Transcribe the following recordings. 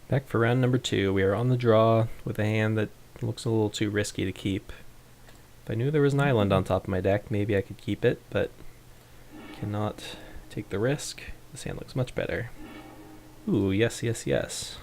Back for round number 2. We are on the draw with a hand that looks a little too risky to keep. If I knew there was an island on top of my deck, maybe I could keep it, but cannot take the risk. This hand looks much better. Ooh, yes, yes, yes.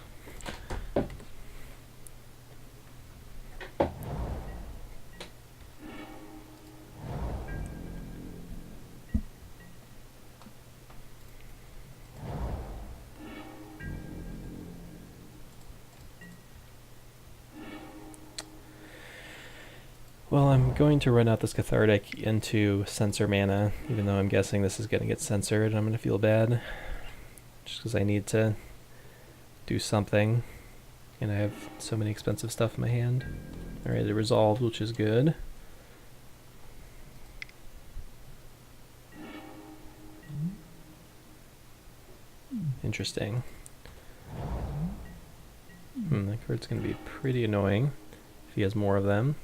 Well, I'm going to run out this Cathartic into Censor mana, even though I'm guessing this is going to get censored and I'm going to feel bad. Just because I need to do something, and I have so many expensive stuff in my hand. Alright, it resolved, which is good. Interesting. That card's going to be pretty annoying if he has more of them.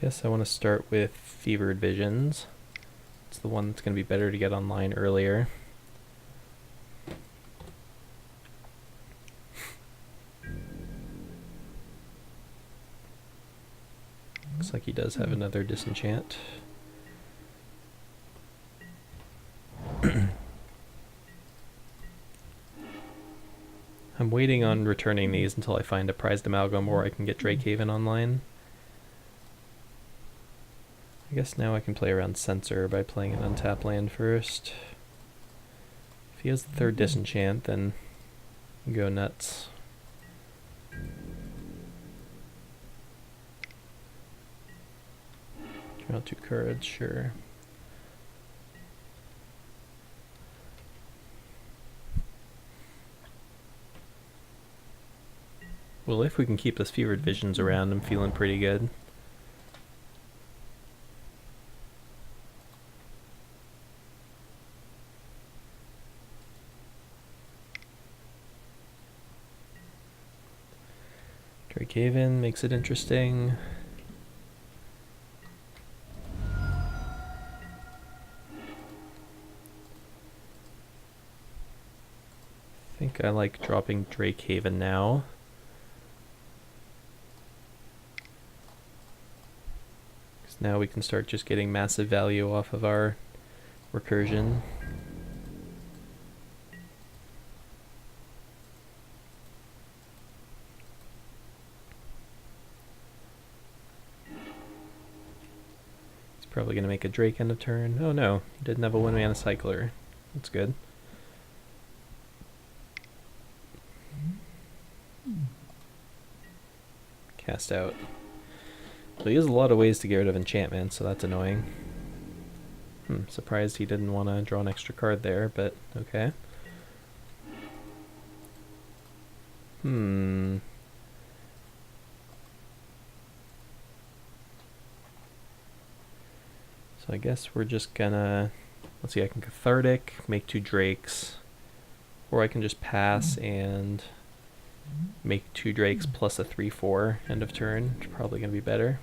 Guess I want to start with Fevered Visions. It's the one that's going to be better to get online earlier. Looks like he does have another Disenchant. I'm waiting on returning these until I find a Prized Amalgam or I can get Drakehaven online. I guess now I can play around Censor by playing an untapped land first. If he has the third Disenchant, then go nuts. Draw 2 cards, sure. Well, if we can keep this Fevered Visions around, I'm feeling pretty good. Drakehaven makes it interesting. I think I like dropping Drakehaven now. Because now we can start just getting massive value off of our recursion. Probably going to make a Drake end of turn. Oh no, he didn't have a 1-mana cycler. That's good. Cast out. So he has a lot of ways to get rid of enchantment, so that's annoying. Surprised he didn't want to draw an extra card there, but okay. So I guess we're just gonna, let's see, I can Cathartic, make 2 Drakes, or I can just pass and make 2 Drakes plus a 3/4 end of turn, which is probably gonna be better.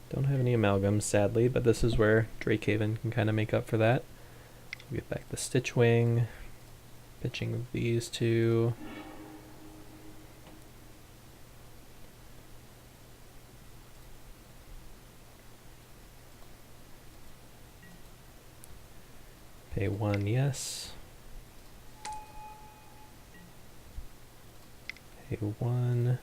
Don't have any amalgams, sadly, but this is where Drakehaven can kind of make up for that. We'll get back the Stitchwing, pitching of these 2. Pay 1, yes. Pay 1.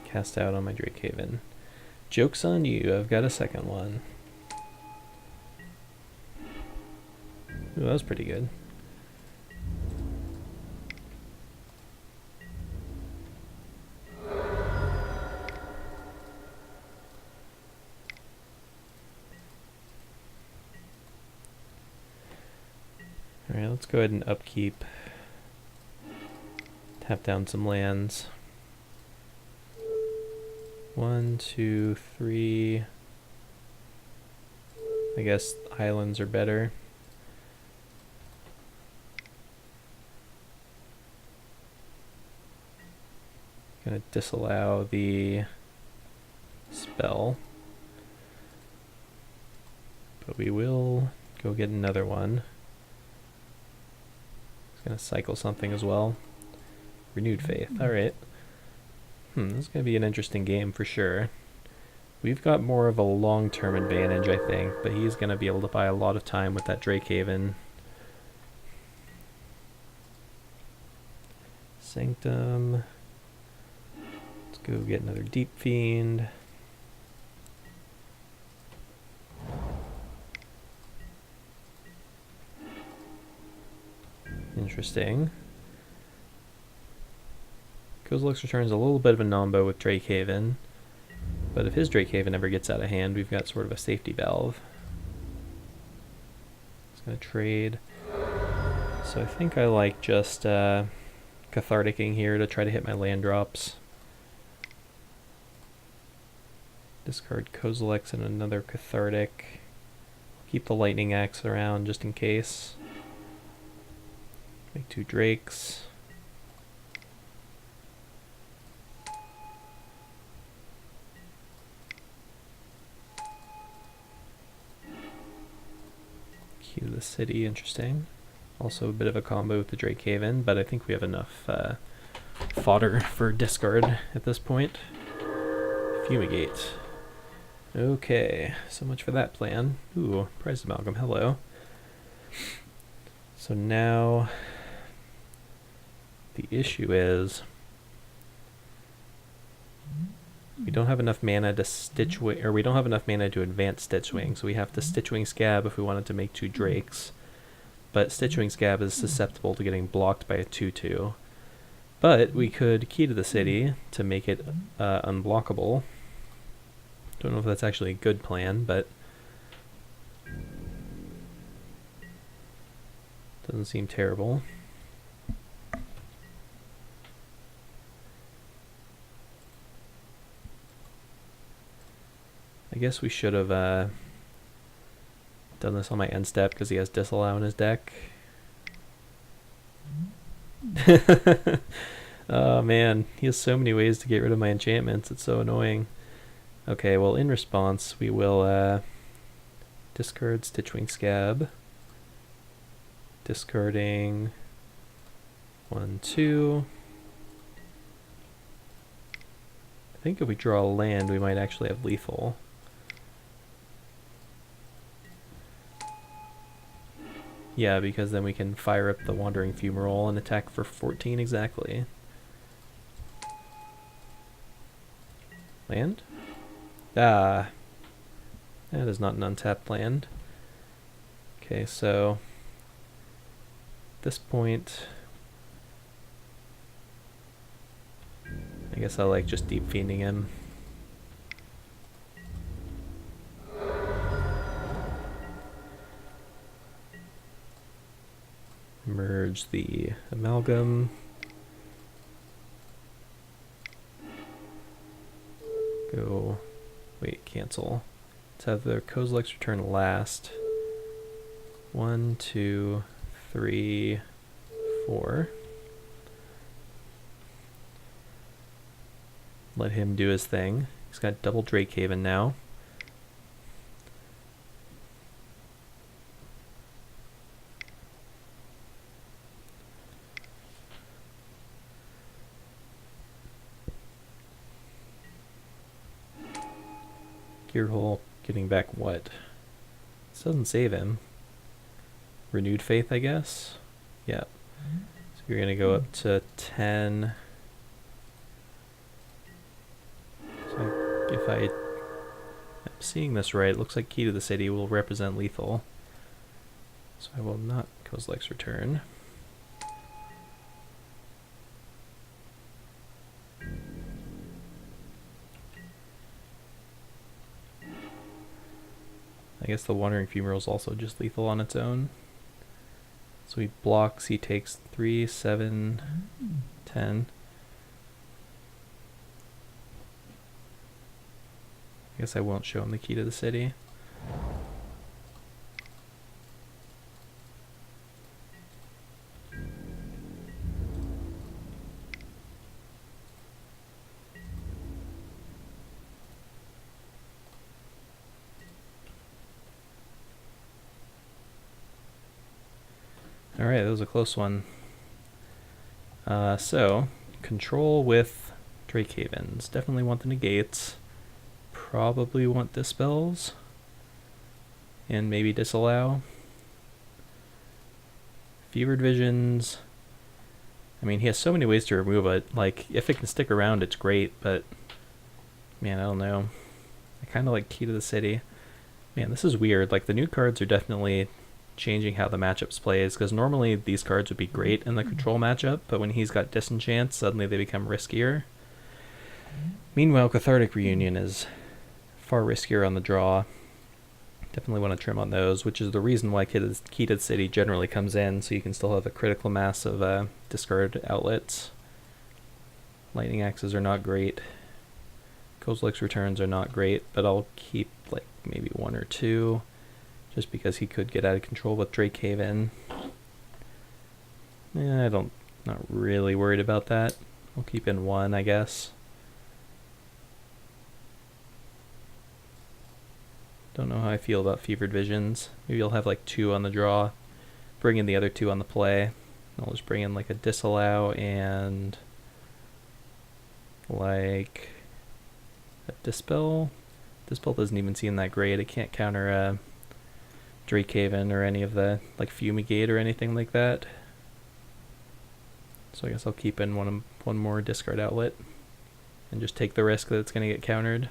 Cast out on my Drakehaven. Joke's on you, I've got a second one. Ooh, that was pretty good. Alright, let's go ahead and upkeep. Tap down some lands. 1, 2, 3. I guess islands are better. Gonna disallow the spell. But we will go get another one. It's gonna cycle something as well. Renewed Faith, alright. This is gonna be an interesting game for sure. We've got more of a long-term advantage, I think, but he's gonna be able to buy a lot of time with that Drakehaven. Sanctum. Let's go get another Deep Fiend. Interesting. Kozilek's Return is a little bit of a nombo with Drakehaven, but if his Drakehaven ever gets out of hand, we've got sort of a safety valve. Just gonna trade. So I think I like just Catharticing here to try to hit my land drops. Discard Kozilek's and another Cathartic. Keep the Lightning Axe around just in case. Make 2 Drakes. Key to the City, interesting. Also a bit of a combo with the Drakehaven, but I think we have enough fodder for discard at this point. Fumigate. Okay, so much for that plan. Ooh, Prize Amalgam, hello. So now the issue is we don't have enough mana to Stitchwing, or we don't have enough mana to advance Stitchwing, so we have to Stitchwing Scab if we wanted to make 2 Drakes. But Stitchwing Scab is susceptible to getting blocked by a 2/2. But we could Key to the City to make it unblockable. Don't know if that's actually a good plan, but doesn't seem terrible. I guess we should have done this on my end step because he has Disallow in his deck. Oh man, he has so many ways to get rid of my enchantments, it's so annoying. Okay, well in response we will discard Stitchwing Scab. Discarding 1, 2. I think if we draw a land we might actually have lethal. Yeah, because then we can fire up the Wandering Fumarole and attack for 14 exactly. Land? Ah, that is not an untapped land. Okay, so at this point, I guess I like just Deep Fiending him. Merge the Amalgam. Go, wait, cancel. Let's have the Kozilek's Return last. 1, 2, 3, 4. Let him do his thing. He's got double Drakehaven now. Gearhole getting back what? This doesn't save him. Renewed Faith, I guess? Yeah. So you're going to go up to 10. So if I'm seeing this right, it looks like Key to the City will represent lethal. So I will not Kozilek's Return. I guess the Wandering Fumarole is also just lethal on its own. So he blocks, he takes 3, 7, 10. I guess I won't show him the Key to the City. Alright, that was a close one. So, control with Drake Havens. Definitely want the negates. Probably want dispels. And maybe disallow. Fevered Visions. I mean, he has so many ways to remove it. Like, if it can stick around, it's great, but man, I don't know. I kind of like Key to the City. Man, this is weird. Like, the new cards are definitely changing how the matchups plays, because normally these cards would be great in the control matchup, but when he's got Disenchant, suddenly they become riskier. Meanwhile, Cathartic Reunion is far riskier on the draw. Definitely want to trim on those, which is the reason why Key to the City generally comes in, so you can still have a critical mass of discard outlets. Lightning Axes are not great. Kozilek's Returns are not great, but I'll keep like maybe one or two, just because he could get out of control with Drake Haven. Not really worried about that. I'll keep in one, I guess. Don't know how I feel about Fevered Visions. Maybe I'll have like two on the draw, bring in the other two on the play. I'll just bring in like a Disallow and like a Dispel. Dispel doesn't even seem that great. It can't counter Drake Haven or any of the like Fumigate or anything like that. So I guess I'll keep in one more discard outlet and just take the risk that it's going to get countered.